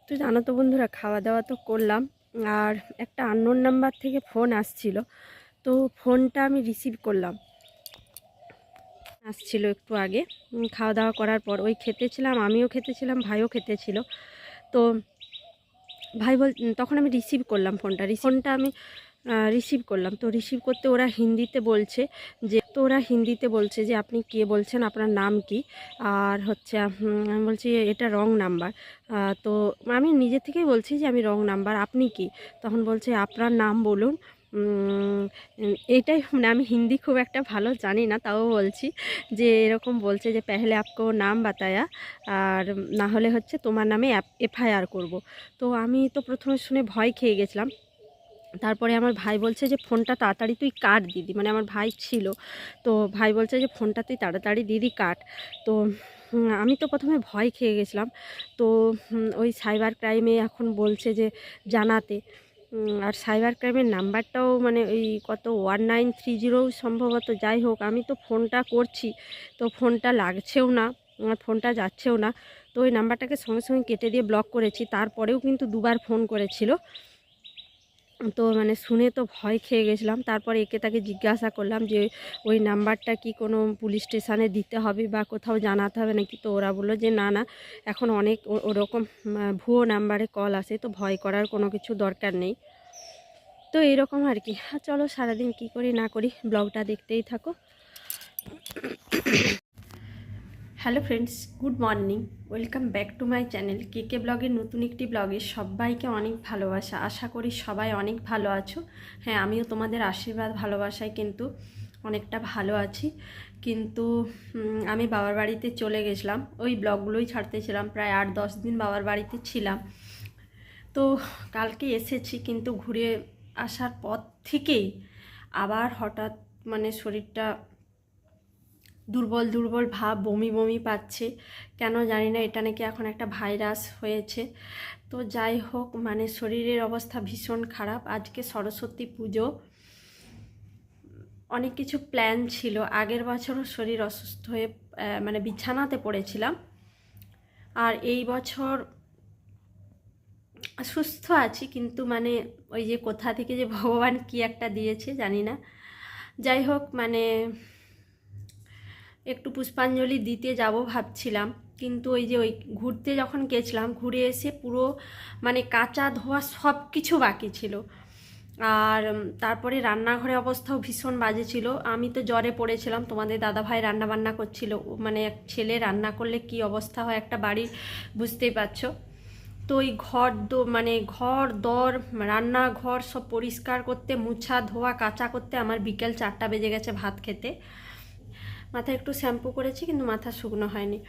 তো জানো তো বন্ধুরা, খাওয়া দাওয়া তো করলাম। আর একটা আননোন নাম্বার থেকে ফোন আসছিল, তো ফোনটা আমি রিসিভ করলাম। আসছিল একটু আগে খাওয়া দাওয়া করার পর। ওই খেতেছিলাম, আমিও খেতেছিলাম, ভাইও খেতেছিল। তো ভাই তখন আমি রিসিভ করলাম ফোনটা আমি রিসিভ করলাম। তো রিসিভ করতে ওরা হিন্দিতে বলছে যে আপনি কে বলছেন, আপনার নাম কি। আর হচ্ছে আমি বলছি এটা রং নাম্বার। তো আমি নিজে থেকেই বলছি যে আমি রং নাম্বার, আপনি কি। তখন বলছে আপনার নাম বলুন। এইটাই মানে আমি হিন্দি খুব একটা ভালো জানি না, তাও বলছি যে এরকম বলছে যে পেহলে আপকো নাম বাতায়া, আর না হলে হচ্ছে তোমার নামে এফআইআর করব। তো আমি তো প্রথমে শুনে ভয় খেয়ে গেছিলাম। তারপরে আমার ভাই বলছে যে ফোনটা তাড়াতাড়ি তুই কাট দিদি, মানে আমার ভাই ছিল। তো ভাই বলছে যে ফোনটা তুই তাড়াতাড়ি দিদি কাট। তো আমি তো প্রথমে ভয় খেয়ে গেছিলাম। তো ওই সাইবার ক্রাইমে এখন বলছে যে জানাতে। আর সাইবার ক্রাইমের নাম্বারটাও মানে ওই কত 1930 সম্ভবত। যাই হোক, আমি তো ফোনটা করছি, তো ফোনটা লাগছেও না, আমার ফোনটা যাচ্ছেও না। তো ওই নাম্বারটাকে সঙ্গে সঙ্গে কেটে দিয়ে ব্লক করেছি। তারপরেও কিন্তু দুবার ফোন করেছিল। তো মানে শুনে তো ভয় খেয়ে গেছিলাম। তারপরে একে তাকে জিজ্ঞাসা করলাম যে ওই নাম্বারটা কি কোনো পুলিশ স্টেশনে দিতে হবে বা কোথাও জানাতে হবে নাকি। তো ওরা বললো যে না না, এখন অনেক ওরকম ভুয়ো নাম্বারে কল আসে, তো ভয় করার কোনো কিছু দরকার নেই। তো এইরকম আর কি। চলো সারাদিন কি করি না করি ব্লগটা দেখতেই থাকো। Hello friends, good morning, welcome back to my channel কে ব্লগের নতুন একটি ব্লগে সবাইকে অনেক ভালোবাসা। আশা করি সবাই অনেক ভালো আছো। হ্যাঁ, আমিও তোমাদের আশীর্বাদ ভালোবাসায় কিন্তু অনেকটা ভালো আছি। কিন্তু আমি বাবার বাড়িতে চলে গেছিলাম, ওই ব্লগগুলোই ছাড়তেছিলাম। প্রায় 8-10 দিন বাবার বাড়িতে ছিলাম। তো কালকে এসেছি, কিন্তু ঘুরে আসার পর থেকেই আবার হঠাৎ মানে শরীরটা দুর্বল দুর্বল ভাব, বমি বমি পাচ্ছে। কেন জানি না, এটা নাকি এখন একটা ভাইরাস হয়েছে। তো যাই হোক, মানে শরীরের অবস্থা ভীষণ খারাপ। আজকে সরস্বতী পুজো, অনেক কিছু প্ল্যান ছিল। আগের বছরও শরীর অসুস্থ হয়ে মানে বিছানাতে পড়েছিলাম। আর এই বছর সুস্থ আছি, কিন্তু মানে ওই যে কোথা থেকে যে ভগবান কি একটা দিয়েছে জানি না। যাই হোক, মানে একটু পুষ্পাঞ্জলি দিতে যাব ভাবছিলাম, কিন্তু ওই যে ওই ঘুরতে যখন গেছিলাম, ঘুরে এসে পুরো মানে কাচা ধোয়া সব কিছু বাকি ছিল। আর তারপরে রান্নাঘরের অবস্থাও ভীষণ বাজে ছিল। আমি তো জ্বরে পড়েছিলাম, তোমাদের দাদাভাই রান্না বান্না করছিল। মানে এক ছেলে রান্না করলে কি অবস্থা হয় একটা বাড়ির, বুঝতেই পারছো। তো ওই মানে ঘর দর রান্নাঘর সব পরিষ্কার করতে, মুছা ধোয়া কাচা করতে আমার বিকেল 4টা বেজে গেছে ভাত খেতে। মাথায় একটু শ্যাম্পু করেছি, কিন্তু মাথা শুকনো হয়নি।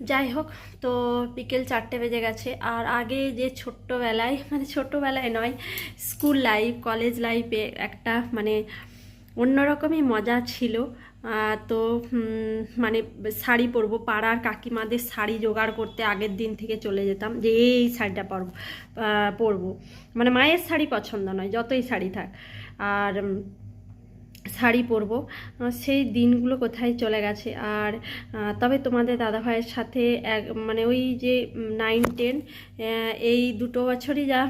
যাই হোক, তো বিকেল 4টে বেজে গেছে। আর আগে যে ছোট্টবেলায়, মানে ছোট্টবেলায় নয়, স্কুল লাইফ কলেজ লাইফে একটা মানে অন্যরকমই মজা ছিল। তো মানে শাড়ি পরবো, পাড়ার কাকিমাদের শাড়ি জোগাড় করতে আগের দিন থেকে চলে যেতাম যে এই শাড়িটা পরবো। মানে মায়ের শাড়ি পছন্দ নয়, যতই শাড়ি থাক, আর শাড়ি পরবো। সেই দিনগুলো কোথায় চলে গেছে। আর তবে তোমাদের দাদাভাইয়ের সাথে মানে ওই যে 9-10 এই 2 বছরই যা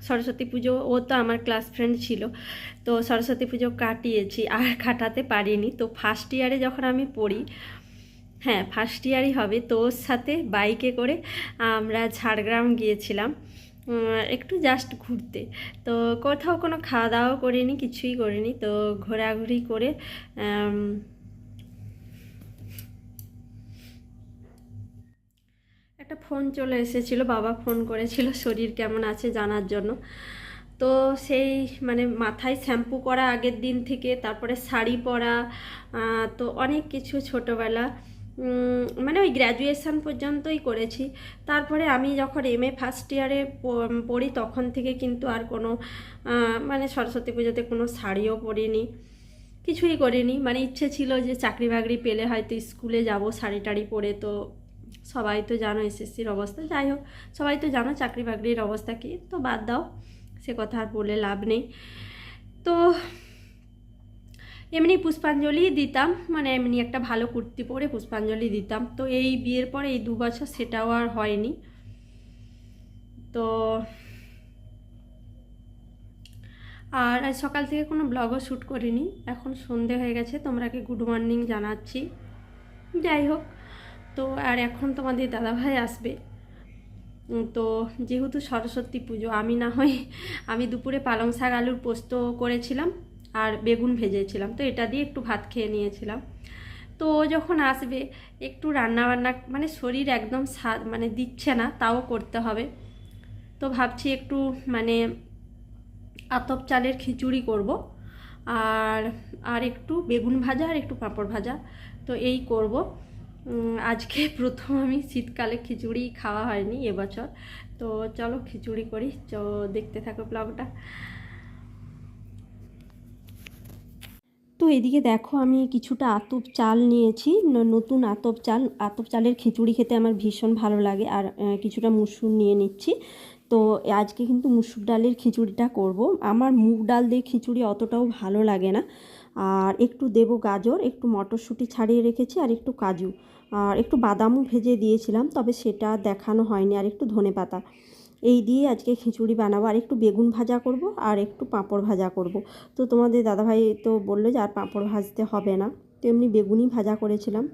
সরস্বতী পুজো, ও তো আমার ক্লাস ফ্রেন্ড ছিল, তো সরস্বতী পুজো কাটিয়েছি, আর কাটাতে পারিনি। তো ফার্স্ট ইয়ারে যখন আমি পড়ি, হ্যাঁ ফার্স্ট ইয়ারই হবে, তো ওর সাথে বাইকে করে আমরা ঝাড়গ্রাম গিয়েছিলাম একটু জাস্ট ঘুরতে। তো কোথাও কোনো খাওয়া দাওয়াও করিনি, কিছুই করিনি। তো ঘোরাঘুরি করে একটা ফোন চলে এসেছিলো, বাবা ফোন করেছিল শরীর কেমন আছে জানার জন্য। তো সেই মানে মাথায় শ্যাম্পু করা আগের দিন থেকে, তারপরে শাড়ি পরা, তো অনেক কিছু ছোটোবেলা মানে ওই গ্র্যাজুয়েশন পর্যন্তই করেছি। তারপরে আমি যখন MA ফার্স্ট ইয়ারে পড়ি, তখন থেকে কিন্তু আর কোনো মানে সরস্বতী পুজোতে কোনো শাড়িও পরিনি, কিছুই করিনি। মানে ইচ্ছে ছিল যে চাকরি বাকরি পেলে হয়তো স্কুলে যাব শাড়ি টাড়ি পরে। তো সবাই তো জানো SSCর অবস্থা, যাই হোক সবাই তো জানো চাকরি বাকরির অবস্থা কি, তো বাদ দাও, সে কথা আর বলে লাভ নেই। তো এমনি পুষ্পাঞ্জলি দিতাম, মানে এমনি একটা ভালো কুর্তি পরে পুষ্পাঞ্জলি দিতাম। তো এই বিয়ের পরে এই 2 বছর সেটাও আর হয়নি। তো আর আজ সকাল থেকে কোনো ব্লগও শ্যুট করিনি, এখন সন্ধে হয়ে গেছে, তোমরাকে গুড মর্নিং জানাচ্ছি। যাই হোক, তো আর এখন তোমাদের দাদাভাই আসবে। তো যেহেতু সরস্বতী পুজো, আমি দুপুরে পালং শাক আলুর পোস্ত করেছিলাম আর বেগুন ভেজেছিলাম, তো এটা দিয়ে একটু ভাত খেয়ে নিয়েছিলাম। তো ও যখন আসবে একটু রান্নাবান্না, মানে শরীর একদম মানে দিচ্ছে না, তাও করতে হবে। তো ভাবছি একটু মানে আতপ চালের খিচুড়ি করব, আর আর একটু বেগুন ভাজা আর একটু পাঁপড় ভাজা, তো এই করব। আজকে প্রথম আমি শীতকালে খিচুড়ি খাওয়া হয়নি এবছর। তো চলো খিচুড়ি করি, তো দেখতে থাকো ব্লগটা। তো এদিকে দেখো আমি কিছুটা আতপ চাল নিয়েছি, নতুন আতপ চালের খিচুড়ি খেতে আমার ভীষণ ভালো লাগে। আর কিছুটা মুসুর নিয়ে নিচ্ছি। তো আজকে কিন্তু মুসুর ডালের খিচুড়িটা করব। আমার মুগ ডাল দিয়ে খিচুড়ি অতটাও ভালো লাগে না। আর একটু দেব গাজর, একটু মটরশুঁটি ছাড়িয়ে রেখেছি, আর একটু কাজু, আর একটু বাদামও ভেজে দিয়েছিলাম, তবে সেটা দেখানো হয়নি, আর একটু ধনেপাতা। এই দিয়ে আজকে খিচুড়ি বানাবো। আর একটু বেগুন ভাজা করব, আর একটু পাঁপড় ভাজা করব। তো তোমাদের দাদাভাই তো বললো যে আর পাঁপড় ভাজতে হবে না, তো এমনি বেগুনই ভাজা করেছিলাম।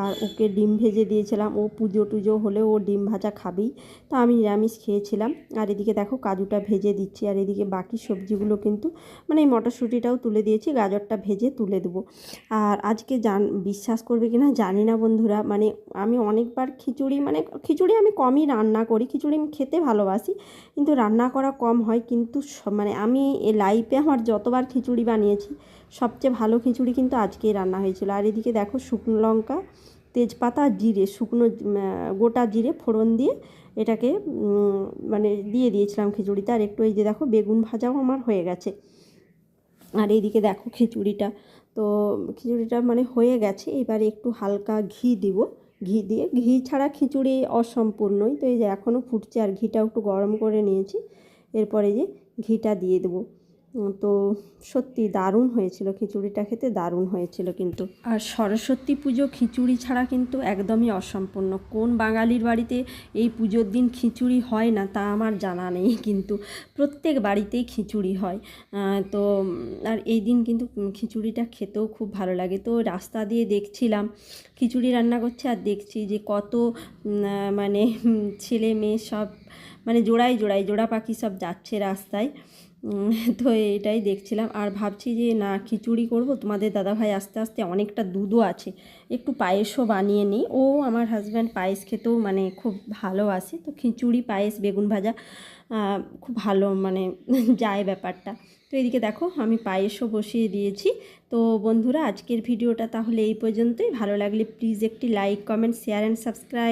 আর ওকে ডিম ভেজে দিয়েছিলাম, ও পুজো টুজো হলে ও ডিম ভাজা খাবেই, তো আমি নিরামিষ খেয়েছিলাম। আর এদিকে দেখো কাজুটা ভেজে দিচ্ছি, আর এদিকে বাকি সবজিগুলো কিন্তু মানে এই মটরশুঁটিটাও তুলে দিয়েছি, গাজরটা ভেজে তুলে দেবো। আর আজকে বিশ্বাস করবে কি না জানি না বন্ধুরা, মানে আমি অনেকবার খিচুড়ি আমি কমই রান্না করি, খিচুড়ি আমি খেতে ভালোবাসি, কিন্তু রান্না করা কম হয়। কিন্তু মানে আমি এই লাইফে আমার যতবার খিচুড়ি বানিয়েছি, সবচেয়ে ভালো খিচুড়ি কিন্তু আজকেই রান্না হয়েছিল। আর এদিকে দেখো শুকনো লঙ্কা, তেজপাতা, জিরে, গোটা জিরে ফোড়ন দিয়ে এটাকে মানে দিয়ে দিয়েছিলাম খিচুড়িতে। আর একটু এই যে দেখো বেগুন ভাজাও আমার হয়ে গেছে। আর এইদিকে দেখো তো খিচুড়িটা মানে হয়ে গেছে। এবারে একটু হালকা ঘি দিব, ঘি ছাড়া খিচুড়ি অসম্পূর্ণই। তো এই যে এখনও ফুটছে, আর ঘিটাও একটু গরম করে নিয়েছি। এরপরে যে ঘিটা দিয়ে দেবো। তো সত্যি দারুণ হয়েছিল, খিচুড়িটা খেতে দারুণ হয়েছিল কিন্তু। আর সরস্বতী পুজো খিচুড়ি ছাড়া কিন্তু একদমই অসম্পূর্ণ। কোন বাঙালির বাড়িতে এই পুজোর দিন খিচুড়ি হয় না তা আমার জানা নেই, কিন্তু প্রত্যেক বাড়িতেই খিচুড়ি হয়। তো আর এই দিন কিন্তু খিচুড়িটা খেতেও খুব ভালো লাগে। তো রাস্তা দিয়ে দেখছিলাম খিচুড়ি রান্না করছে, আর দেখছি যে কত মানে ছেলে মেয়ে সব মানে জোড়া পাখি সব যাচ্ছে রাস্তায়। তো এটাই দেখছিলাম, আর ভাবছি যে না খিচুড়ি করব। তোমাদের দাদাভাই আস্তে আস্তে অনেকটা দুধও আছে, একটু পায়েসও বানিয়ে নিই। ও আমার হাজব্যান্ড পায়েস খেতেও মানে খুব ভালোবাসে, তো খিচুড়ি পায়েস বেগুন ভাজা খুব ভালো মানে যায় ব্যাপারটা। তো এদিকে দেখো আমি পায়েসও বসিয়ে দিয়েছি। তো বন্ধুরা আজকের ভিডিওটা তাহলে এই পর্যন্তই। ভালো লাগলে প্লিজ একটি like, comment, share and subscribe.